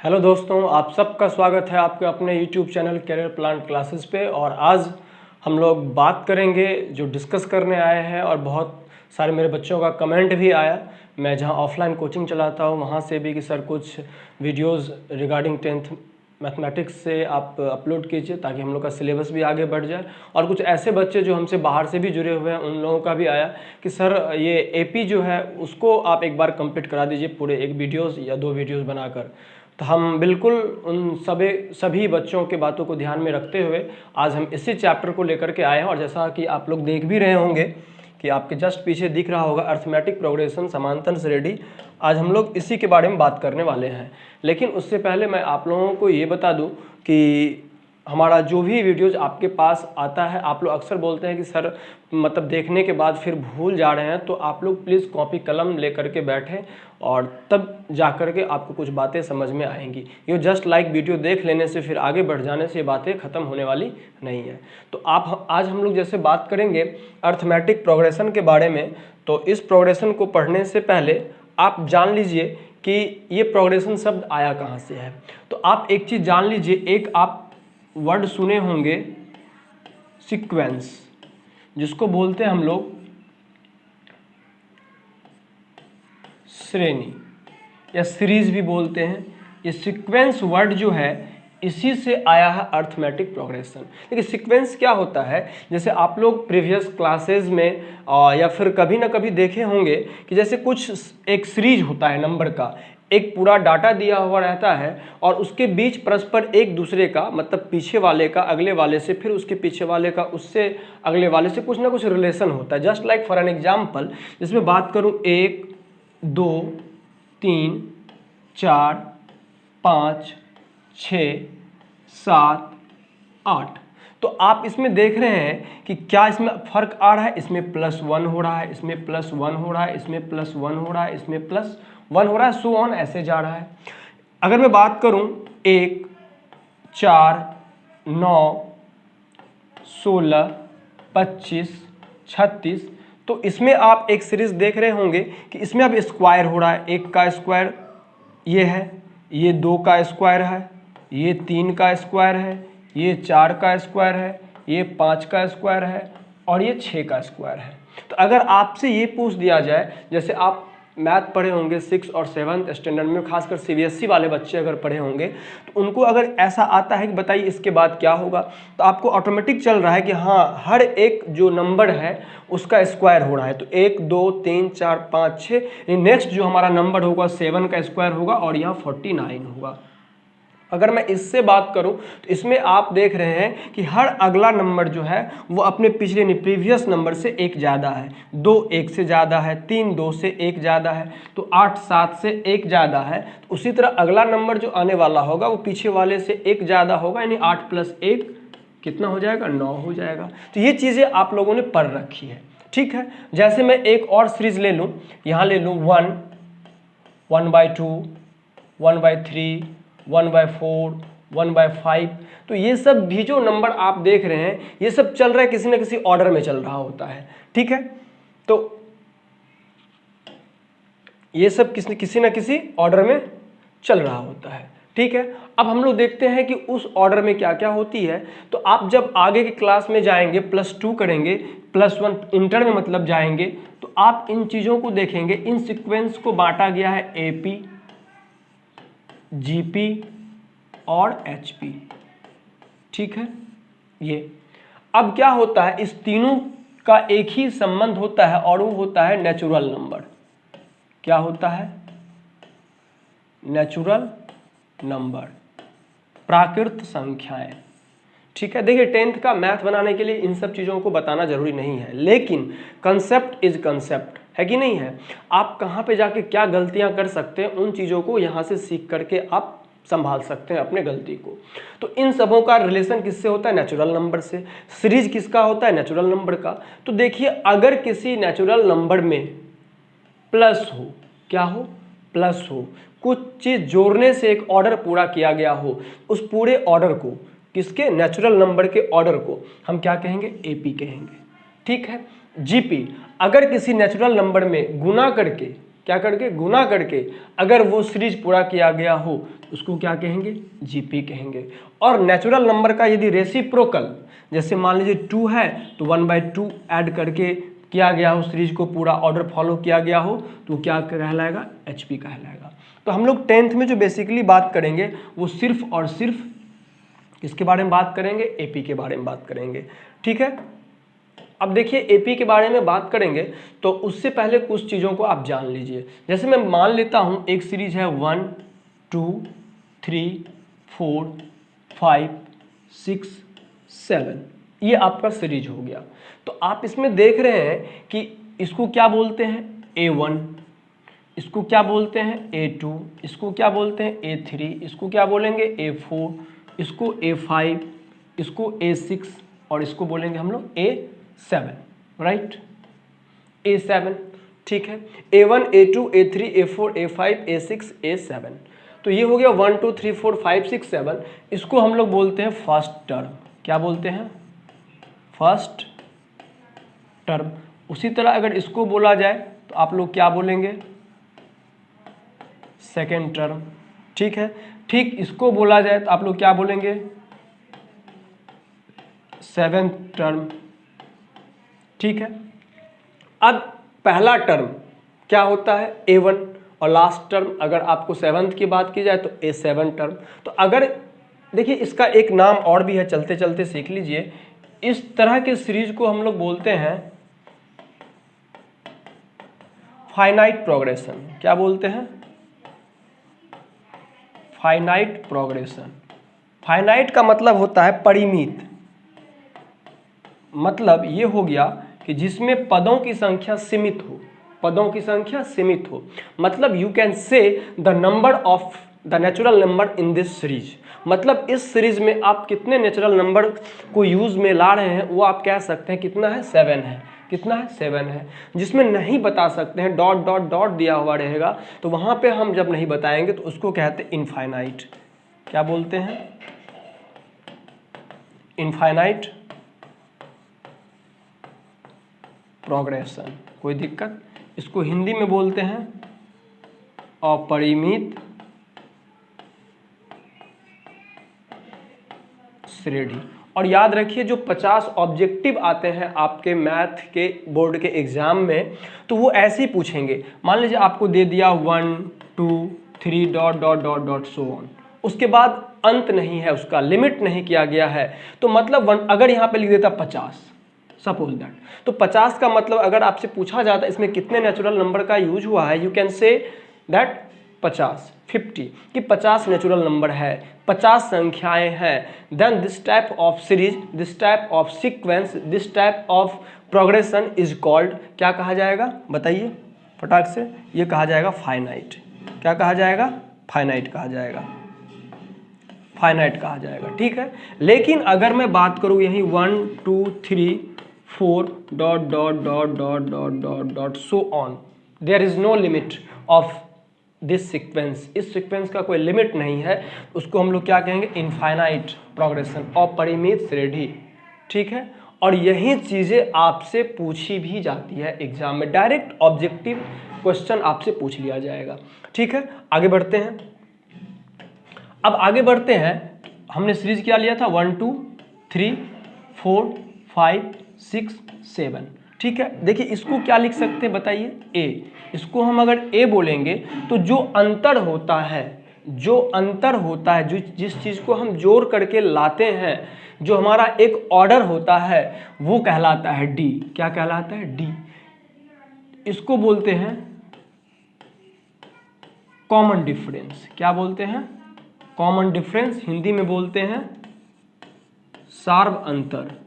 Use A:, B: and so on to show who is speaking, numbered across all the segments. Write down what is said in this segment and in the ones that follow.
A: Hello दोस्तों, आप सबका स्वागत है आपके अपने YouTube channel career plan classes पे। और आज हम लोग बात करेंगे जो डिस्कस करने आए हैं और बहुत सारे मेरे बच्चों का कमेंट भी आया। मैं जहां ऑफलाइन कोचिंग चलाता हूं वहां से भी कि सर कुछ वीडियोस रिगार्डिंग 10th मैथमेटिक्स से आप अपलोड कीजिए ताकि हम लोग का सिलेबस भी आगे बढ़ जाए। और कुछ ऐसे बच्चे जो हमसे बाहर से भी जुड़े हुए हैं उन लोगों का भी आया कि सर ये एपी जो है उसको आप एक बार कंप्लीट करा दीजिए पूरे एक वीडियोस या 2 वीडियोस बनाकर। तो हम बिल्कुल उन सभी बच्चों के बातों को ध्यान में रखते हुए आज हम इसी चैप्टर को लेकर के आए हैं। और जैसा कि आप लोग देख भी रहे होंगे कि आपके जस्ट पीछे दिख रहा होगा अर्थमेटिक प्रोग्रेशन समांतर श्रेणी। आज हम लोग इसी के बारे में बात करने वाले हैं। लेकिन उससे पहले मैं आप लोगों को ये बता दूं कि हमारा जो भी वीडियोज आपके पास आता है, आप लोग अक्सर बोलते हैं कि सर मतलब देखने के बाद फिर भूल जा रहे हैं, तो आप लोग प्लीज़ कॉपी कलम लेकर के बैठें और तब जा कर के आपको कुछ बातें समझ में आएंगी। ये जस्ट लाइक वीडियो देख लेने से फिर आगे बढ़ जाने से ये बातें ख़त्म होने वाली नहीं है। तो आज हम लोग जैसे बात करेंगे अर्थमेटिक प्रोग्रेशन के बारे में। तो इस प्रोग्रेशन को पढ़ने से पहले आप जान लीजिए कि ये प्रोग्रेशन शब्द आया कहाँ से है। तो आप एक चीज़ जान लीजिए, एक आप वर्ड सुने होंगे सीक्वेंस, जिसको बोलते हैं हम लोग श्रेणी या सीरीज भी बोलते हैं। ये सीक्वेंस वर्ड जो है इसी से आया है अर्थमेटिक प्रोग्रेशन। देखिए सीक्वेंस क्या होता है, जैसे आप लोग प्रीवियस क्लासेस में या फिर कभी ना कभी देखे होंगे कि जैसे कुछ एक सीरीज होता है नंबर का, एक पूरा डाटा दिया हुआ रहता है और उसके बीच परस्पर एक दूसरे का मतलब पीछे वाले का अगले वाले से, फिर उसके पीछे वाले का उससे अगले वाले से कुछ ना कुछ रिलेशन होता है। Just like for an example, जिसमें बात करूं 1 2 3 4 5 6 7 8। तो आप इसमें देख रहे हैं कि क्या इसमें फर्क आ रहा है, इसमें +1 हो रहा है, इसमें +1 हो रहा है, इसमें +1 हो रहा है, इसमें +1 हो रहा है, सो ऑन ऐसे जा रहा है। अगर मैं बात करूं 1 4 9 16 25 36, तो इसमें आप एक सीरीज देख रहे होंगे कि इसमें अब स्क्वायर हो रहा है। 1 का स्क्वायर ये है, ये 2 का स्क्वायर है, ये 3 का स्क्वायर है, ये 4 का स्क्वायर है, ये 5 का स्क्वायर है और ये 6 का स्क्वायर है। तो अगर आपसे ये पूछ दिया जाए, जैसे आप मैथ पढ़े होंगे 6 और 7th स्टैंडर्ड में, खासकर सीबीएसई वाले बच्चे अगर पढ़े होंगे तो उनको अगर ऐसा आता है कि बताइए इसके बाद क्या होगा, तो आपको ऑटोमेटिक चल रहा है कि हाँ हर एक जो नंबर है उसका स्क्वायर हो रहा है। तो 1 2 3 4 5 6, नेक्स्ट जो हमारा नंबर होगा 7 का स्क्वायर होगा और यहाँ 49 होगा। अगर मैं इससे बात करूं तो इसमें आप देख रहे हैं कि हर अगला नंबर जो है वो अपने पिछले प्रीवियस नंबर से 1 ज़्यादा है, 2 1 से ज़्यादा है, 3 2 से 1 ज़्यादा है, तो 8 7 से 1 ज़्यादा है। तो उसी तरह अगला नंबर जो आने वाला होगा वो पीछे वाले से 1 ज़्यादा होगा, यानी 8 + 1 कितना हो जाएगा, 9 हो जाएगा। तो ये चीज़ें आप लोगों ने पढ़ रखी है, ठीक है। जैसे मैं एक और सीरीज ले लूँ, यहाँ ले लूँ 1 1/2 1/3 1/4 1/5। तो ये सब भी जो नंबर आप देख रहे हैं ये सब चल रहा है किसी न किसी ऑर्डर में चल रहा होता है, ठीक है। तो ये सब किसी न किसी ऑर्डर में चल रहा होता है, ठीक है। अब हम लोग देखते हैं कि उस ऑर्डर में क्या क्या होती है। तो आप जब आगे की क्लास में जाएंगे, +2 करेंगे, +1 इंटर में मतलब जाएंगे, तो आप इन चीज़ों को देखेंगे। इन सीक्वेंस को बांटा गया है AP GP और HP, ठीक है। ये अब क्या होता है, इस तीनों का एक ही संबंध होता है और वो होता है नेचुरल नंबर। क्या होता है, नेचुरल नंबर, प्राकृत संख्याएं, ठीक है। देखिए 10th का मैथ बनाने के लिए इन सब चीज़ों को बताना जरूरी नहीं है, लेकिन कंसेप्ट इज कंसेप्ट है कि नहीं है। आप कहाँ पे जाके क्या गलतियाँ कर सकते हैं उन चीज़ों को यहाँ से सीख करके आप संभाल सकते हैं अपने गलती को। तो इन सबों का रिलेशन किससे होता है, नेचुरल नंबर से। सीरीज किसका होता है, नेचुरल नंबर का। तो देखिए अगर किसी नेचुरल नंबर में प्लस हो, क्या हो, प्लस हो, कुछ चीज़ जोड़ने से एक ऑर्डर पूरा किया गया हो, उस पूरे ऑर्डर को, किसके, नेचुरल नंबर के ऑर्डर को हम क्या कहेंगे, AP कहेंगे, ठीक है। GP, अगर किसी नेचुरल नंबर में गुना करके, क्या करके, गुना करके अगर वो सीरीज पूरा किया गया हो उसको क्या कहेंगे, जीपी कहेंगे। और नेचुरल नंबर का यदि रेसिप्रोकल, जैसे मान लीजिए 2 है तो 1/2 ऐड करके किया गया हो, सीरीज को पूरा ऑर्डर फॉलो किया गया हो, तो क्या कहलाएगा, एचपी कहलाएगा। तो हम लोग 10th में जो बेसिकली बात करेंगे वो सिर्फ और सिर्फ किसके बारे में बात करेंगे, एपी के बारे में बात करेंगे। ठीक है, अब देखिए एपी के बारे में बात करेंगे तो उससे पहले कुछ चीज़ों को आप जान लीजिए। जैसे मैं मान लेता हूँ एक सीरीज है 1 2 3 4 5 6 7, ये आपका सीरीज हो गया। तो आप इसमें देख रहे हैं कि इसको क्या बोलते हैं, A1, इसको क्या बोलते हैं, A2, इसको क्या बोलते हैं, A3, इसको क्या बोलेंगे, A4, इसको A5, इसको A6 और इसको बोलेंगे हम लोग A7, राइट, A7। ठीक है, A1 A2 A3 A4 A5 A6 A7। तो ये हो गया 1 2 3 4 5 6 7। इसको हम लोग बोलते हैं फर्स्ट टर्म। क्या बोलते हैं, फर्स्ट टर्म। उसी तरह अगर इसको बोला जाए तो आप लोग क्या बोलेंगे, सेकेंड टर्म। ठीक है, ठीक इसको बोला जाए तो आप लोग क्या बोलेंगे, सेवेंथ टर्म। ठीक है, अब पहला टर्म क्या होता है, A1, और लास्ट टर्म अगर आपको सेवन्थ की बात की जाए तो A7 टर्म। तो अगर देखिए इसका एक नाम और भी है, चलते चलते सीख लीजिए। इस तरह के सीरीज को हम लोग बोलते हैं फाइनाइट प्रोग्रेशन। क्या बोलते हैं, फाइनाइट प्रोग्रेशन। फाइनाइट का मतलब होता है परिमित, मतलब ये हो गया कि जिसमें पदों की संख्या सीमित हो, पदों की संख्या सीमित हो। मतलब you can say the number of the natural number in this series. मतलब इस सीरीज में आप कितने नेचुरल नंबर को यूज में ला रहे हैं वो आप कह सकते हैं कितना है, 7 है। कितना है, 7 है। जिसमें नहीं बता सकते हैं, डॉट डॉट डॉट दिया हुआ रहेगा, तो वहां पे हम जब नहीं बताएंगे तो उसको कहते हैं इनफाइनाइट। क्या बोलते हैं, इनफाइनाइट प्रोग्रेशन। कोई दिक्कत, इसको हिंदी में बोलते हैं अपरिमित श्रेणी। और याद रखिए जो 50 ऑब्जेक्टिव आते हैं आपके मैथ के बोर्ड के एग्जाम में, तो वो ऐसे ही पूछेंगे। मान लीजिए आपको दे दिया 1 2 3 dot dot dot dot so on, उसके बाद अंत नहीं है, उसका लिमिट नहीं किया गया है, तो मतलब अगर यहाँ पे लिख देता 50 सपोज दैट, तो 50 का मतलब अगर आपसे पूछा जाता इसमें कितने नेचुरल नंबर का यूज हुआ है, यू कैन से दैट 50 कि 50 नेचुरल नंबर है, 50 संख्याएं हैं। Then this type of series, this type of sequence, this type of progression is called, क्या कहा जाएगा बताइए फटाक से, ये कहा जाएगा फाइनाइट। क्या कहा जाएगा, फाइनाइट कहा जाएगा, फाइनाइट कहा जाएगा। ठीक है, लेकिन अगर मैं बात करूं यही 1 2 3 4 dot dot dot dot dot dot dot so on, there is no limit of this sequence, इस सीक्वेंस का कोई लिमिट नहीं है, उसको हम लोग क्या कहेंगे, इनफाइनाइट प्रोग्रेशन, अपरिमित श्रेणी। ठीक है, और यही चीज़ें आपसे पूछी भी जाती है एग्जाम में, डायरेक्ट ऑब्जेक्टिव क्वेश्चन आपसे पूछ लिया जाएगा। ठीक है, आगे बढ़ते हैं। अब आगे बढ़ते हैं, हमने सीरीज क्या लिया था, 1 2 3 4 5 6 7। ठीक है, देखिए इसको क्या लिख सकते हैं बताइए, ए। इसको हम अगर ए बोलेंगे तो जो अंतर होता है, जो अंतर होता है, जो जिस चीज़ को हम जोड़ करके लाते हैं, जो हमारा एक ऑर्डर होता है, वो कहलाता है डी। क्या कहलाता है, डी। इसको बोलते हैं कॉमन डिफरेंस। क्या बोलते हैं, कॉमन डिफरेंस। हिंदी में बोलते हैं सार्व अंतर।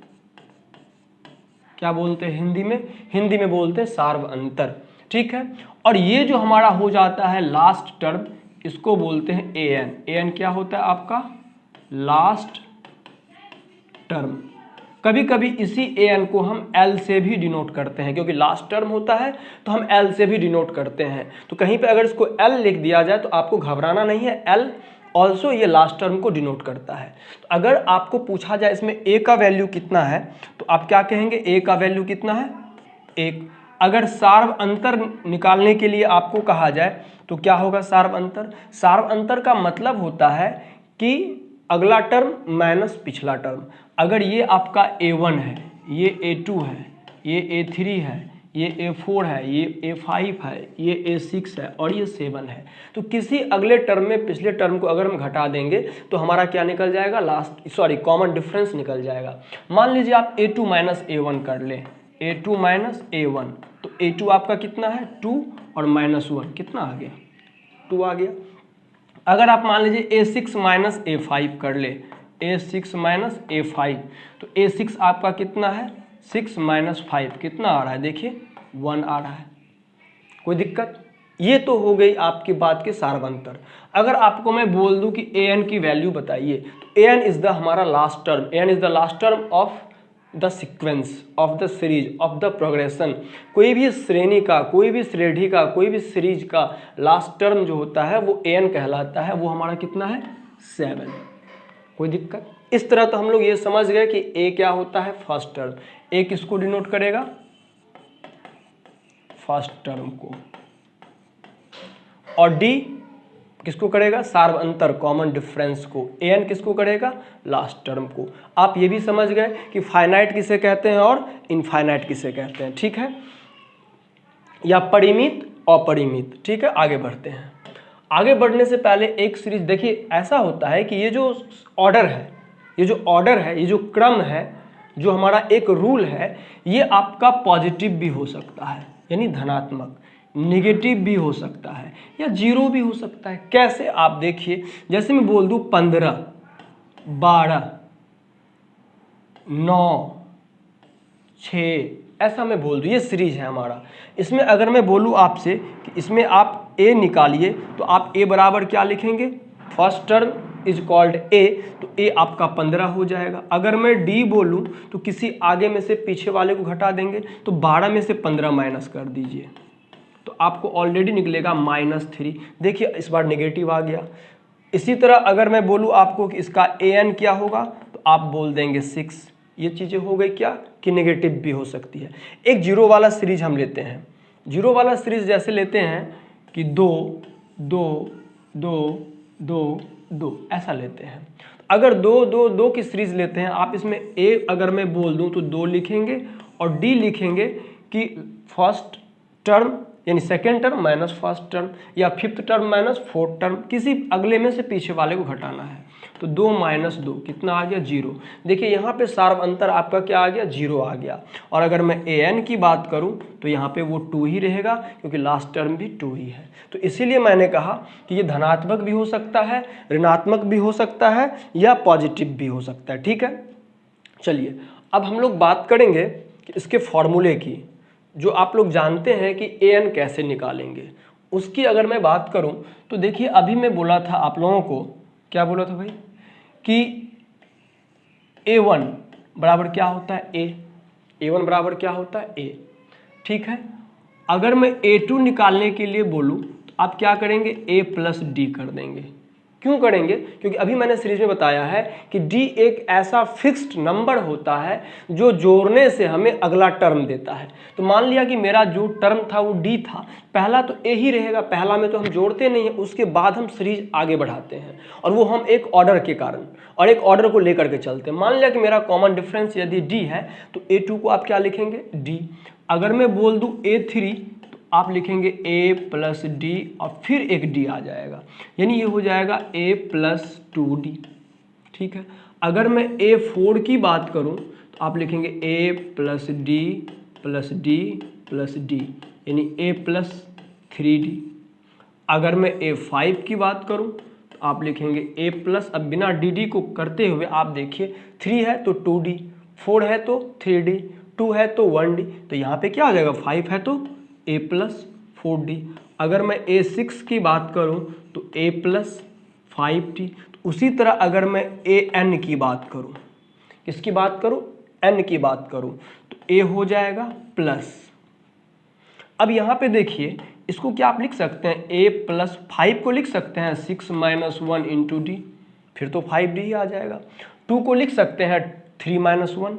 A: क्या बोलते हैं हिंदी में, हिंदी में बोलते हैं सार्व अंतर। ठीक है, और ये जो हमारा हो जाता है लास्ट टर्म, इसको बोलते हैं ए एन। ए एन क्या होता है आपका, लास्ट टर्म। कभी कभी इसी ए एन को हम एल से भी डिनोट करते हैं, क्योंकि लास्ट टर्म होता है तो हम एल से भी डिनोट करते हैं। तो कहीं पे अगर इसको एल लिख दिया जाए तो आपको घबराना नहीं है, एल ऑल्सो ये लास्ट टर्म को डिनोट करता है। तो अगर आपको पूछा जाए इसमें ए का वैल्यू कितना है, तो आप क्या कहेंगे, ए का वैल्यू कितना है, 1। अगर सार्व अंतर निकालने के लिए आपको कहा जाए तो क्या होगा सार्व अंतर? सार्व अंतर का मतलब होता है कि अगला टर्म माइनस पिछला टर्म। अगर ये आपका A1 है, ये A2 है, ये A3 है, ये A4 है, ये A5 है, ये A6 है और ये 7 है, तो किसी अगले टर्म में पिछले टर्म को अगर हम घटा देंगे तो हमारा क्या निकल जाएगा? कॉमन डिफरेंस निकल जाएगा। मान लीजिए आप A2 माइनस A1 कर लें, A2 माइनस A1, तो A2 आपका कितना है? 2 और -1 कितना आ गया? 2 आ गया। अगर आप मान लीजिए A6 माइनस A5 कर ले, A6 माइनस A5, तो A6 आपका कितना है? 6 माइनस 5 कितना आ रहा है? देखिए 1 आ रहा है। कोई दिक्कत? ये तो हो गई आपकी बात के सार्वंतर। अगर आपको मैं बोल दूं कि an की वैल्यू बताइए, तो an इज द हमारा last term, an is the last term of the sequence of the series of the progression. कोई भी श्रेणी का, कोई भी श्रेणी का, कोई भी सीरीज का लास्ट टर्म जो होता है वो an कहलाता है। वो हमारा कितना है? 7। कोई दिक्कत? इस तरह तो हम लोग ये समझ गए कि a क्या होता है? First term. a किसको डिनोट करेगा? फर्स्ट टर्म को। और d किसको करेगा? सार्व अंतर, कॉमन डिफरेंस को। an किसको करेगा? लास्ट टर्म को। आप ये भी समझ गए कि फाइनाइट किसे कहते हैं और इनफाइनाइट किसे कहते हैं, ठीक है, या परिमित अपरिमित। ठीक है, आगे बढ़ते हैं। आगे बढ़ने से पहले एक सीरीज देखिए, ऐसा होता है कि ये जो ऑर्डर है, ये जो ऑर्डर है, ये जो क्रम है, जो हमारा एक रूल है, ये आपका पॉजिटिव भी हो सकता है यानी धनात्मक, निगेटिव भी हो सकता है या जीरो भी हो सकता है। कैसे? आप देखिए, जैसे मैं बोल दूं 15, 12, 9, 6, ऐसा मैं बोल दूं, ये सीरीज है हमारा। इसमें अगर मैं बोलूं आपसे कि इसमें आप a निकालिए, तो आप a बराबर क्या लिखेंगे? First term is called a, तो a आपका 15 हो जाएगा। अगर मैं d बोलूं तो किसी आगे में से पीछे वाले को घटा देंगे, तो 12 में से 15 माइनस कर दीजिए, तो आपको ऑलरेडी निकलेगा -3। देखिए इस बार नेगेटिव आ गया। इसी तरह अगर मैं बोलूँ आपको कि इसका an क्या होगा, तो आप बोल देंगे 6। ये चीज़ें हो गई क्या कि नेगेटिव भी हो सकती है। एक जीरो वाला सीरीज हम लेते हैं। जीरो वाला सीरीज जैसे लेते हैं कि 2, 2, 2, 2, 2 ऐसा लेते हैं। अगर 2, 2, 2 की सीरीज लेते हैं, आप इसमें a अगर मैं बोल दूं तो 2 लिखेंगे और d लिखेंगे कि फर्स्ट टर्म यानी second term minus first term या fifth term minus fourth term, किसी अगले में से पीछे वाले को घटाना है। तो 2 माइनस 2 कितना आ गया? 0। देखिए यहाँ पे सार्व अंतर आपका क्या आ गया? 0 आ गया। और अगर मैं an की बात करूँ तो यहाँ पे वो 2 ही रहेगा, क्योंकि लास्ट टर्म भी 2 ही है। तो इसीलिए मैंने कहा कि ये धनात्मक भी हो सकता है, ऋणात्मक भी हो सकता है या पॉजिटिव भी हो सकता है। ठीक है, चलिए अब हम लोग बात करेंगे कि इसके फॉर्मूले की, जो आप लोग जानते हैं कि an कैसे निकालेंगे। उसकी अगर मैं बात करूं तो देखिए, अभी मैं बोला था आप लोगों को, क्या बोला था भाई, कि a1 बराबर क्या होता है? a। a1 बराबर क्या होता है? a। ठीक है, अगर मैं a2 निकालने के लिए बोलूं तो आप क्या करेंगे? a प्लस डी कर देंगे। क्यों करेंगे? क्योंकि अभी मैंने सीरीज में बताया है कि d एक ऐसा फिक्स्ड नंबर होता है जो जोड़ने से हमें अगला टर्म देता है। तो मान लिया कि मेरा जो टर्म था वो d था, पहला तो a ही रहेगा, पहला में तो हम जोड़ते नहीं है, उसके बाद हम सीरीज आगे बढ़ाते हैं, और वो हम एक ऑर्डर के कारण और एक ऑर्डर को लेकर के चलते हैं। मान लिया कि मेरा कॉमन डिफरेंस यदि d है तो a2 को आप क्या लिखेंगे? d। अगर मैं बोल दूं a3 आप लिखेंगे a प्लस डी और फिर एक d आ जाएगा, यानी ये हो जाएगा a प्लस 2d। ठीक है, अगर मैं a4 की बात करूं तो आप लिखेंगे a plus D plus D plus D, यानी a प्लस 3d। अगर मैं a5 की बात करूं तो आप लिखेंगे a प्लस, अब बिना dd को करते हुए आप देखिए, 3 है तो 2d, 4 है तो 3d, 2 है तो 1d, तो यहाँ पे क्या हो जाएगा? 5 है तो a प्लस 4d। अगर मैं a6 की बात करूं तो a प्लस 5d। तो उसी तरह अगर मैं an की बात करूं, किसकी बात करूं? n की बात करूं, तो a हो जाएगा प्लस। अब यहाँ पे देखिए, इसको क्या आप लिख सकते हैं? a प्लस 5 को लिख सकते हैं 6 माइनस 1 इंटू डी, फिर तो 5d ही आ जाएगा। 2 को लिख सकते हैं 3 माइनस 1,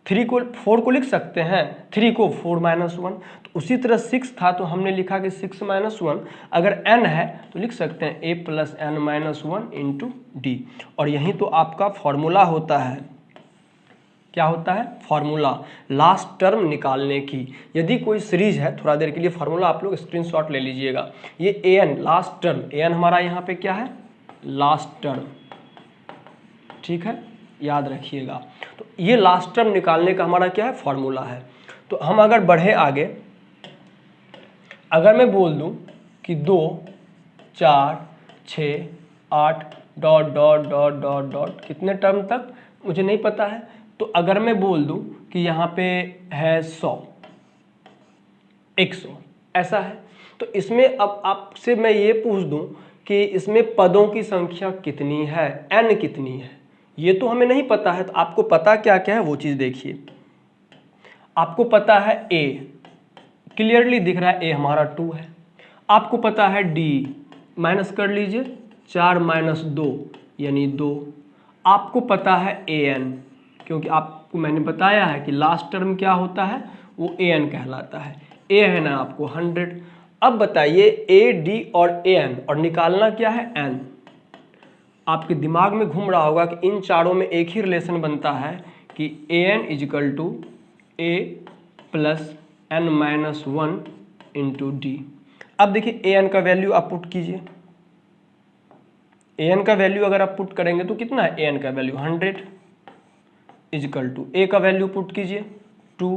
A: 3 को 4 को लिख सकते हैं, 3 को 4 माइनस 1। तो उसी तरह 6 था तो हमने लिखा कि 6 माइनस 1। अगर n है तो लिख सकते हैं a plus n minus 1 into D. और यही तो आपका फॉर्मूला होता है। क्या होता है? फॉर्मूला लास्ट टर्म निकालने की। यदि कोई सीरीज है, थोड़ा देर के लिए फॉर्मूला आप लोग स्क्रीनशॉट ले लीजिएगा। ये an लास्ट टर्म, an हमारा यहाँ पे क्या है? लास्ट टर्म, ठीक है, याद रखिएगा। तो ये लास्ट टर्म निकालने का हमारा क्या है? फॉर्मूला है। तो हम अगर बढ़े आगे, अगर मैं बोल दूं कि 2 4 6 8 dot dot dot dot dot कितने टर्म तक मुझे नहीं पता है, तो अगर मैं बोल दूं कि यहाँ पे है 100 100 ऐसा है, तो इसमें अब आपसे मैं ये पूछ दूं कि इसमें पदों की संख्या कितनी है, n कितनी है, ये तो हमें नहीं पता है। तो आपको पता क्या क्या है वो चीज़ देखिए। आपको पता है a, क्लियरली दिख रहा है a हमारा 2 है। आपको पता है d, माइनस कर लीजिए, 4 माइनस 2 यानी 2। आपको पता है an, क्योंकि आपको मैंने बताया है कि लास्ट टर्म क्या होता है, वो an कहलाता है। a है ना आपको 100। अब बताइए a, d और an, और निकालना क्या है? n। आपके दिमाग में घूम रहा होगा कि इन चारों में एक ही रिलेशन बनता है कि an is equal to a plus n minus 1 into D. अब देखिए an का वैल्यू आप पुट कीजिए। an का वैल्यू अगर आप पुट करेंगे तो कितना है? an का वैल्यू 100 इजिकल टू a का वैल्यू पुट कीजिए 2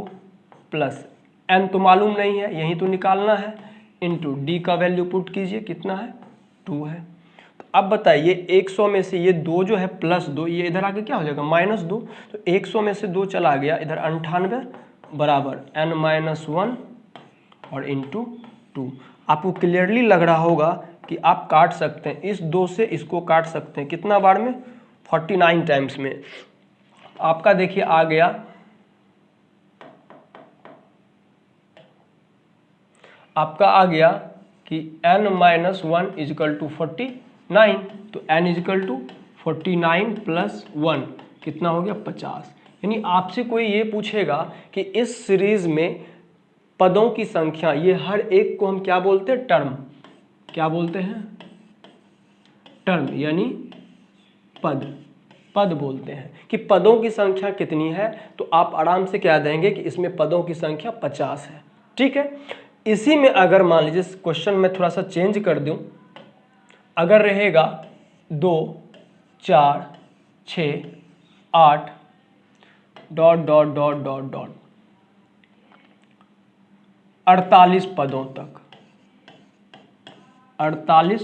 A: प्लस n तो मालूम नहीं है, यही तो निकालना है, इंटू डी का वैल्यू पुट कीजिए, कितना है? 2 है। तो अब बताइए 100 में से ये 2 जो है प्लस 2, ये इधर आके क्या हो जाएगा? माइनस 2। तो 100 में से 2 चला गया इधर, 98 बराबर n माइनस 1 और इंटू 2। आपको क्लियरली लग रहा होगा कि आप काट सकते हैं, इस 2 से इसको काट सकते हैं, कितना बार में? 49 टाइम्स में। आपका देखिए आ गया, आपका आ गया कि n माइनस 1 इजिकल टू 49। तो n इजिकल टू 49 प्लस 1 कितना हो गया? 50। यानी आपसे कोई ये पूछेगा कि इस सीरीज में पदों की संख्या, ये हर एक को हम क्या बोलते हैं? टर्म। क्या बोलते हैं? टर्म, यानी पद। पद बोलते हैं कि पदों की संख्या कितनी है, तो आप आराम से क्या देंगे कि इसमें पदों की संख्या 50 है। ठीक है। इसी में अगर मान लीजिए क्वेश्चन में थोड़ा सा चेंज कर दूं, अगर रहेगा 2 4 6 8 dot dot dot dot dot 48 पदों तक, 48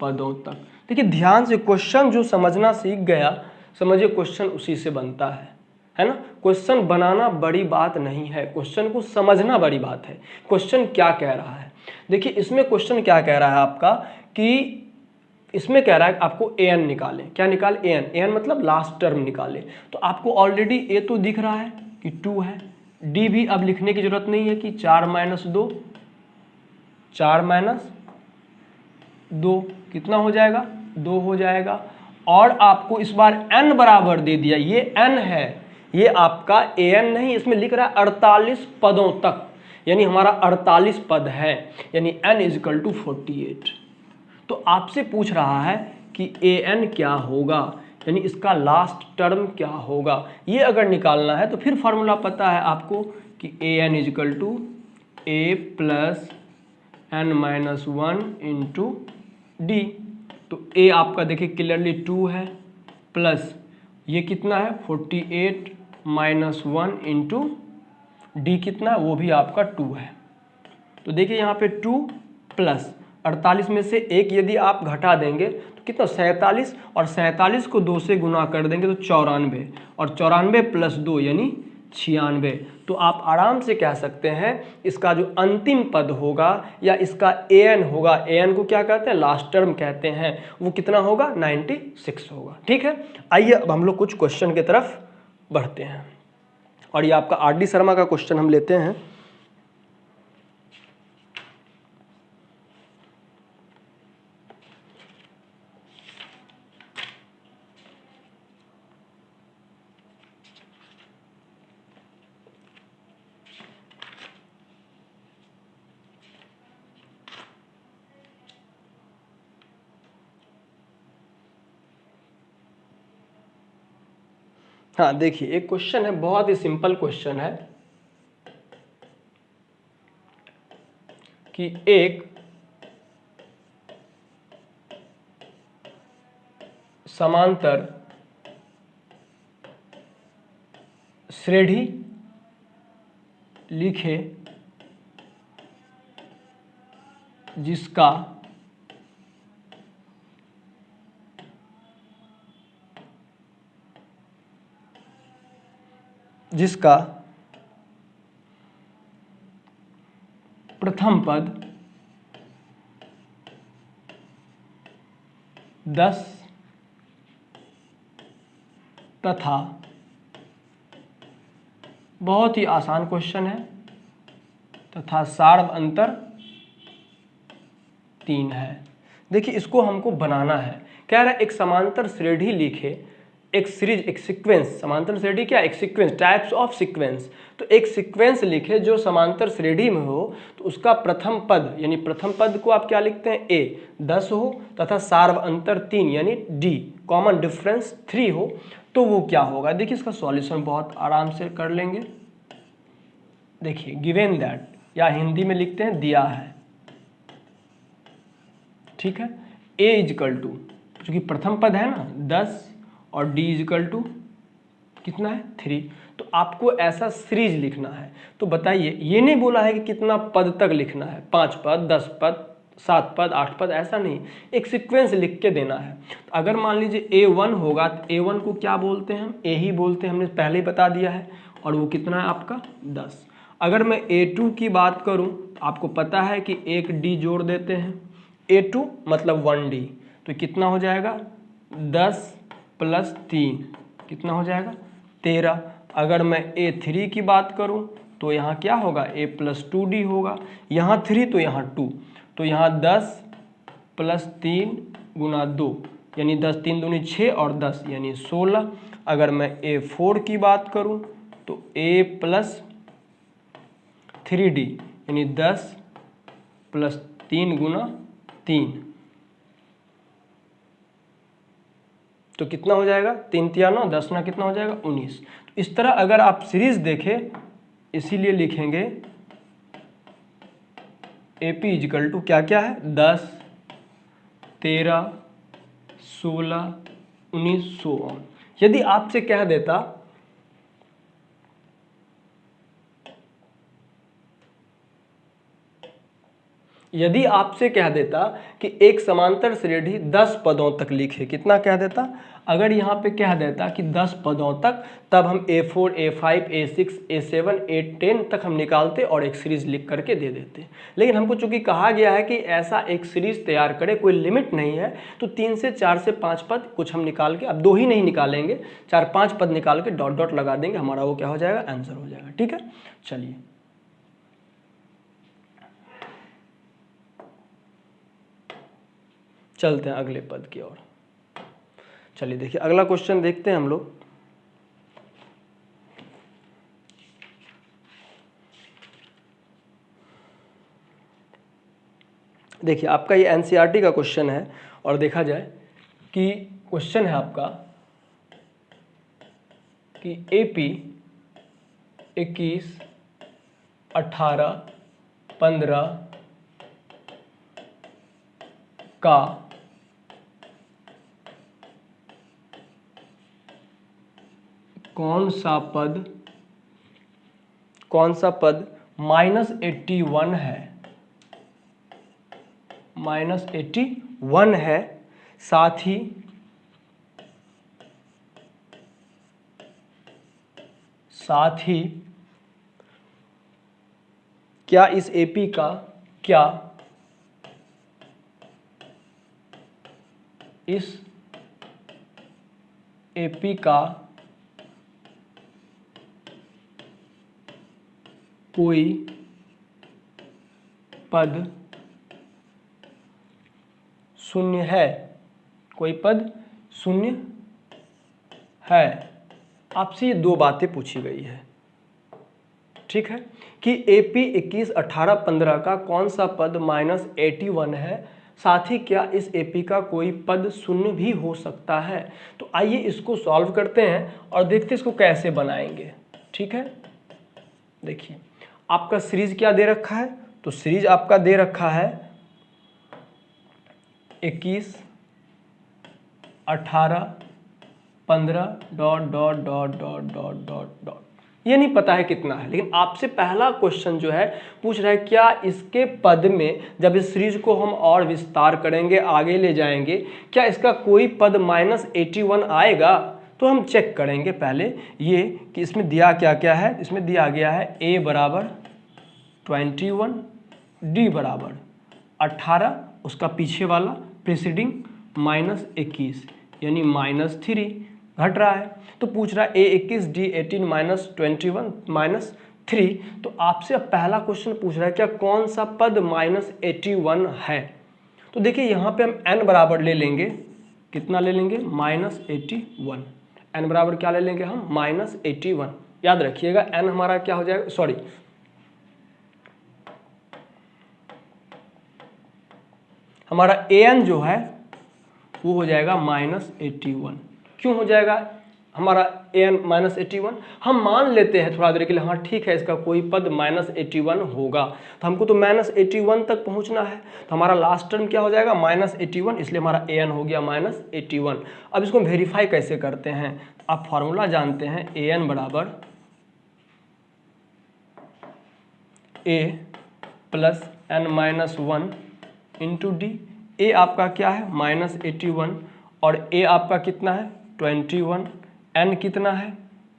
A: पदों तक। देखिए ध्यान से, क्वेश्चन जो समझना सीख गया, समझिए क्वेश्चन उसी से बनता है ना। क्वेश्चन बनाना बड़ी बात नहीं है, क्वेश्चन को समझना बड़ी बात है। क्वेश्चन क्या कह रहा है, देखिए इसमें क्वेश्चन क्या कह रहा है आपका, कि इसमें कह रहा है आपको an निकालें। क्या निकाल? an मतलब लास्ट टर्म निकालें। तो आपको ऑलरेडी a तो दिख रहा है कि 2 है, d भी अब लिखने की जरूरत नहीं है कि 4 माइनस 2, 4 माइनस 2 कितना हो जाएगा? 2 हो जाएगा। और आपको इस बार n बराबर दे दिया, ये n है, ये आपका an नहीं, इसमें लिख रहा है 48 पदों तक, यानी हमारा 48 पद है, यानी n इजिकल टू 48। तो आपसे पूछ रहा है कि an क्या होगा, यानी इसका लास्ट टर्म क्या होगा। ये अगर निकालना है तो फिर फॉर्मूला पता है आपको कि an is equal to a plus n minus 1 into D. तो a आपका देखिए क्लियरली 2 है, प्लस ये कितना है? 48 माइनस 1 इंटू डी कितना है? वो भी आपका 2 है। तो देखिए यहाँ पे 2 प्लस 48 में से एक यदि आप घटा देंगे तो कितना? 47, और 47 को 2 से गुना कर देंगे तो 94, और 94 प्लस 2 यानी 96। तो आप आराम से कह सकते हैं इसका जो अंतिम पद होगा या इसका an होगा, an को क्या कहते हैं? लास्ट टर्म कहते हैं, वो कितना होगा? 96 होगा। ठीक है। आइए अब हम लोग कुछ क्वेश्चन की तरफ बढ़ते हैं, और ये आपका RD शर्मा का क्वेश्चन हम लेते हैं। हाँ देखिए, एक क्वेश्चन है, बहुत ही सिंपल क्वेश्चन है कि एक समांतर श्रेणी लिखे जिसका प्रथम पद 10 तथा, बहुत ही आसान क्वेश्चन है, तथा सार्व अंतर 3 है। देखिए इसको हमको बनाना है, कह रहा है एक समांतर श्रेणी लिखे, एक सीरीज, एक सीक्वेंस, समांतर श्रेणी क्या, एक सीक्वेंस, टाइप्स ऑफ सीक्वेंस, तो एक सीक्वेंस लिखे जो समांतर श्रेणी में हो, तो उसका प्रथम पद, यानी प्रथम पद को आप क्या लिखते हैं, ए 10 हो, तथा सार्व अंतर 3 यानी डी, कॉमन डिफरेंस 3 हो, तो वो क्या होगा। देखिए इसका सॉल्यूशन बहुत आराम से कर लेंगे। देखिए गिवन दैट, या हिंदी में लिखते हैं दिया है, ठीक है, a इजकल टू, चूंकि प्रथम पद है ना 10 और d इजकल टू कितना है 3, तो आपको ऐसा सीरीज लिखना है। तो बताइए, ये नहीं बोला है कि कितना पद तक लिखना है, 5 पद, 10 पद, 7 पद, 8 पद, ऐसा नहीं, एक सीक्वेंस लिख के देना है। तो अगर मान लीजिए A1 होगा, तो A1 को क्या बोलते हैं हम, A ही बोलते हैं, हमने पहले ही बता दिया है, और वो कितना है आपका 10। अगर मैं A2 की बात करूं, तो आपको पता है कि एक D जोड़ देते हैं, A2 मतलब 1D, तो कितना हो जाएगा 10 + 3 कितना हो जाएगा 13। अगर मैं A3 की बात करूं, तो यहाँ क्या होगा, A + 2D होगा, यहाँ 3 तो यहाँ 2, तो यहाँ 10 + 3 × 2 यानी 10 3 दूनी 6 और 10 यानी 16। अगर मैं A4 की बात करूं, तो A + 3D यानी 10 + 3 × 3, तो कितना हो जाएगा 3 × 9, 10 × कितना हो जाएगा 19। तो इस तरह अगर आप सीरीज देखें, इसीलिए लिखेंगे AP इजकल टू क्या क्या है, 10 13 16 19 सो ऑन। यदि आपसे कह देता कि एक समांतर श्रेणी 10 पदों तक लिखे, कितना कह देता, अगर यहाँ पे कह देता कि 10 पदों तक, तब हम A4 A5 A6 A7 A10 तक हम निकालते और एक सीरीज लिख करके दे देते। लेकिन हमको चूंकि कहा गया है कि ऐसा एक सीरीज तैयार करे, कोई लिमिट नहीं है, तो 3 से 4 से 5 पद कुछ हम निकाल के, अब 2 ही नहीं निकालेंगे, 4-5 पद निकाल के डॉट डॉट लगा देंगे, हमारा वो क्या हो जाएगा, आंसर हो जाएगा। ठीक है, चलिए चलते हैं अगले पद की ओर। चलिए देखिए अगला क्वेश्चन देखते हैं हम लोग। देखिए आपका ये एनसीईआरटी का क्वेश्चन है, और देखा जाए कि क्वेश्चन है आपका कि AP 21 18 15 का कौन सा पद -81 है, -81 है, साथ ही क्या इस AP का कोई पद शून्य है, कोई पद शून्य है। आपसे ये 2 बातें पूछी गई है, ठीक है, कि AP 21 18 15 का कौन सा पद -81 है, साथ ही क्या इस एपी का कोई पद शून्य भी हो सकता है। तो आइए इसको सॉल्व करते हैं और देखते हैं इसको कैसे बनाएंगे। ठीक है, देखिए आपका सीरीज क्या दे रखा है, तो सीरीज आपका दे रखा है 21, 18, 15 dot dot dot dot dot dot dot, ये नहीं पता है कितना है, लेकिन आपसे पहला क्वेश्चन जो है पूछ रहा है क्या इसके पद में जब इस सीरीज को हम और विस्तार करेंगे, आगे ले जाएंगे, क्या इसका कोई पद -81 आएगा। तो हम चेक करेंगे पहले ये कि इसमें दिया क्या क्या है। इसमें दिया गया है a बराबर 21, d बराबर 18, उसका पीछे वाला प्रीसीडिंग -21 यानी -3 घट रहा है। तो पूछ रहा है a21 d18 -21 -3। तो आपसे अब पहला क्वेश्चन पूछ रहा है क्या कौन सा पद -81 है। तो देखिए यहाँ पे हम n बराबर ले लेंगे, कितना ले लेंगे -81। n बराबर क्या ले लेंगे हम -81। याद रखिएगा n हमारा क्या हो जाएगा, सॉरी हमारा an जो है वो हो जाएगा -81। क्यों हो जाएगा हमारा an -81, हम मान लेते हैं थोड़ा देर के लिए हाँ ठीक है इसका कोई पद -81 होगा। तो हमको तो -81 तक पहुंचना है, तो हमारा लास्ट टर्म क्या हो जाएगा -81, इसलिए हमारा an हो गया -81। अब इसको वेरीफाई कैसे करते हैं, आप फॉर्मूला जानते हैं an बराबर a plus n-1 into D. A आपका क्या है -81 और ए आपका कितना है 21, एन कितना है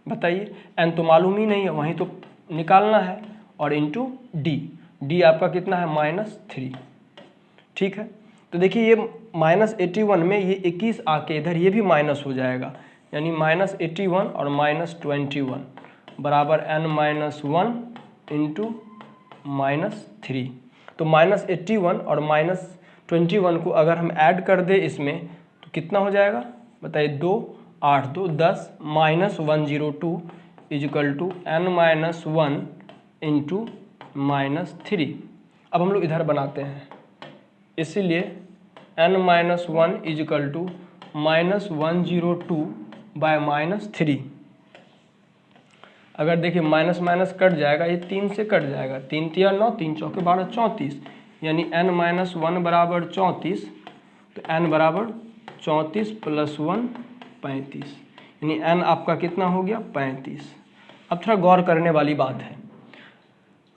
A: बताइए, एन तो मालूम ही नहीं है वहीं तो निकालना है, और इंटू डी, डी आपका कितना है -3। ठीक है, तो देखिए ये -81 में ये 21 आके इधर ये भी माइनस हो जाएगा, यानी -81 और -21 बराबर n-1 इंटू -3। तो -81 और -21 को अगर हम ऐड कर दे इसमें तो कितना हो जाएगा बताइए, 2 8 2 10 -102 इजिकल टू n-1 इंटू -3। अब हम लोग इधर बनाते हैं, इसीलिए n-1 इजिकल टू -102 बाय -3। अगर देखिए माइनस माइनस कट जाएगा, ये 3 से कट जाएगा, 3 तिया 9, 3 चौके 12 34, यानी n-1 बराबर 34। तो n बराबर 34 + 1 35, यानी n आपका कितना हो गया 35। अब थोड़ा गौर करने वाली बात है,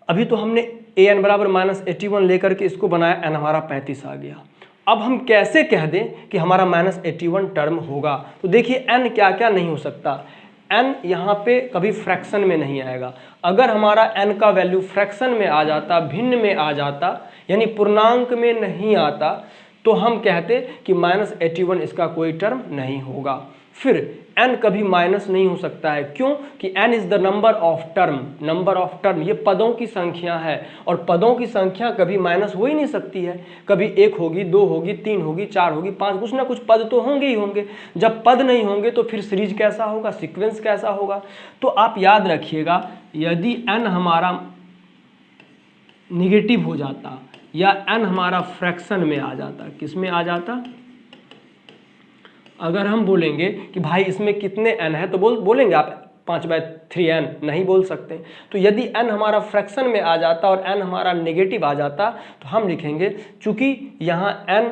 A: अभी तो हमने an बराबर -81 लेकर के इसको बनाया, n हमारा 35 आ गया। अब हम कैसे कह दें कि हमारा -81 टर्म होगा। तो देखिए n क्या क्या नहीं हो सकता, n यहाँ पे कभी फ्रैक्शन में नहीं आएगा। अगर हमारा n का वैल्यू फ्रैक्शन में आ जाता, भिन्न में आ जाता, यानी पूर्णांक में नहीं आता, तो हम कहते कि -81 इसका कोई टर्म नहीं होगा। फिर n कभी माइनस नहीं हो सकता है, क्यों कि n is the number of term, number of term ये पदों की संख्या है, और पदों की संख्या कभी माइनस हो ही नहीं सकती है। कभी 1 होगी, 2 होगी, 3 होगी, 4 होगी, 5, कुछ ना कुछ पद तो होंगे ही होंगे। जब पद नहीं होंगे तो फिर सीरीज कैसा होगा, सीक्वेंस कैसा होगा। तो आप याद रखिएगा, यदि n हमारा निगेटिव हो जाता या n हमारा फ्रैक्शन में आ जाता, किस में आ जाता, अगर हम बोलेंगे कि भाई इसमें कितने n है तो बोलेंगे आप 5/3n, नहीं बोल सकते। तो यदि n हमारा फ्रैक्शन में आ जाता और n हमारा नेगेटिव आ जाता तो हम लिखेंगे चूंकि यहाँ n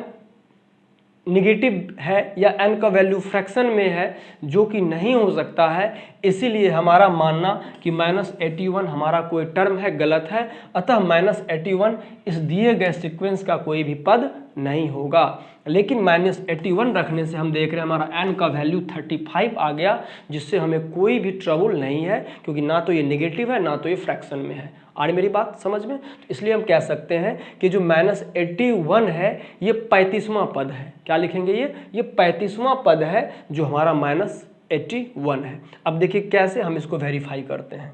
A: निगेटिव है या n का वैल्यू फ्रैक्शन में है, जो कि नहीं हो सकता है, इसीलिए हमारा मानना कि -81 हमारा कोई टर्म है गलत है। अतः -81 इस दिए गए सीक्वेंस का कोई भी पद नहीं होगा। लेकिन -81 रखने से हम देख रहे हैं हमारा n का वैल्यू 35 आ गया, जिससे हमें कोई भी ट्रबल नहीं है, क्योंकि ना तो ये नेगेटिव है ना तो ये फ्रैक्शन में है। आ रही मेरी बात समझ में। तो इसलिए हम कह सकते हैं कि जो -81 है ये 35वां पद है। क्या लिखेंगे, ये 35वां पद है जो हमारा -81 है। अब देखिए कैसे हम इसको वेरीफाई करते हैं।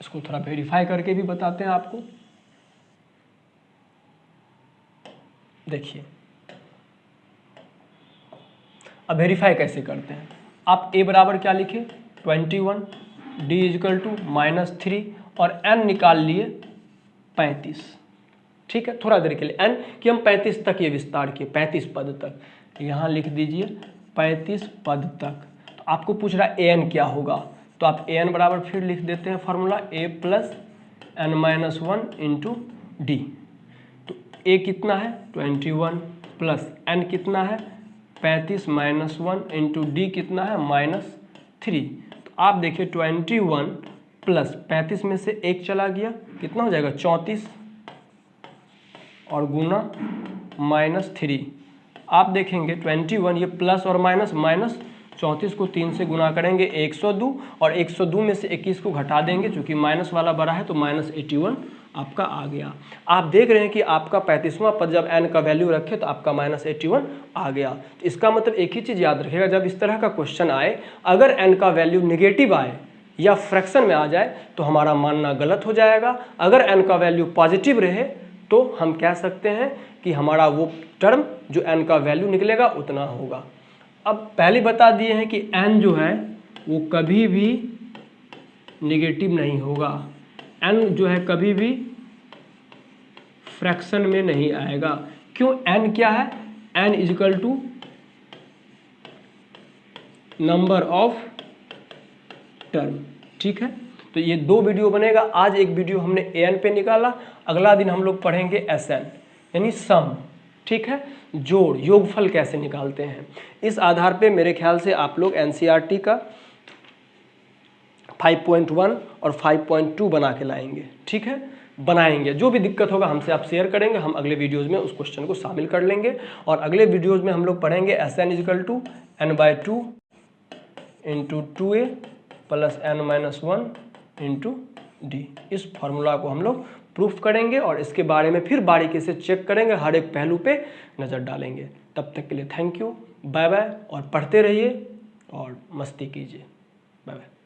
A: इसको थोड़ा वेरीफाई करके भी बताते हैं आपको। देखिए अब वेरीफाई कैसे करते हैं, आप a बराबर क्या लिखे 21, d इजिकल टू -3 और n निकाल लिए 35। ठीक है, थोड़ा देर के लिए n कि हम 35 तक ये विस्तार किए, 35 पद तक। यहाँ लिख दीजिए 35 पद तक। तो आपको पूछ रहा है an क्या होगा, तो आप an बराबर फिर लिख देते हैं formula a plus n-1 into D. तो a कितना है 21 प्लस n कितना है 35 -1 इंटू डी कितना है -3। तो आप देखिए 21 प्लस 35 में से 1 चला गया, कितना हो जाएगा 34 और गुना -3। आप देखेंगे 21 ये प्लस और माइनस, माइनस 34 को 3 से गुना करेंगे 102 और 102 में से 21 को घटा देंगे, चूंकि माइनस वाला बड़ा है तो -81 आपका आ गया। आप देख रहे हैं कि आपका 35वां पद जब n का वैल्यू रखे तो आपका -81 आ गया। तो इसका मतलब एक ही चीज़ याद रखिएगा, जब इस तरह का क्वेश्चन आए, अगर n का वैल्यू निगेटिव आए या फ्रैक्शन में आ जाए तो हमारा मानना गलत हो जाएगा। अगर n का वैल्यू पॉजिटिव रहे तो हम कह सकते हैं कि हमारा वो टर्म जो n का वैल्यू निकलेगा उतना होगा। अब पहले बता दिए हैं कि n जो है वो कभी भी निगेटिव नहीं होगा, n जो है कभी भी फ्रैक्शन में नहीं आएगा। क्यों? n क्या है, n is equal to number of term. ठीक है, तो ये 2 वीडियो बनेगा। आज एक वीडियो हमने an पे निकाला, अगला दिन हम लोग पढ़ेंगे Sn यानी सम। ठीक है, जोड़, योगफल कैसे निकालते हैं। इस आधार पे मेरे ख्याल से आप लोग NCERT का 5.1 और 5.2 बना के लाएंगे। ठीक है, बनाएंगे। जो भी दिक्कत होगा हमसे आप शेयर करेंगे, हम अगले वीडियोज़ में उस क्वेश्चन को शामिल कर लेंगे। और अगले वीडियोज़ में हम लोग पढ़ेंगे Sn is equal to n/2 into 2a plus n-1 into D. इस फॉर्मूला को हम लोग प्रूफ करेंगे और इसके बारे में फिर बारीकी से चेक करेंगे, हर एक पहलू पे नज़र डालेंगे। तब तक के लिए थैंक यू, बाय बाय, और पढ़ते रहिए और मस्ती कीजिए। Bye bye.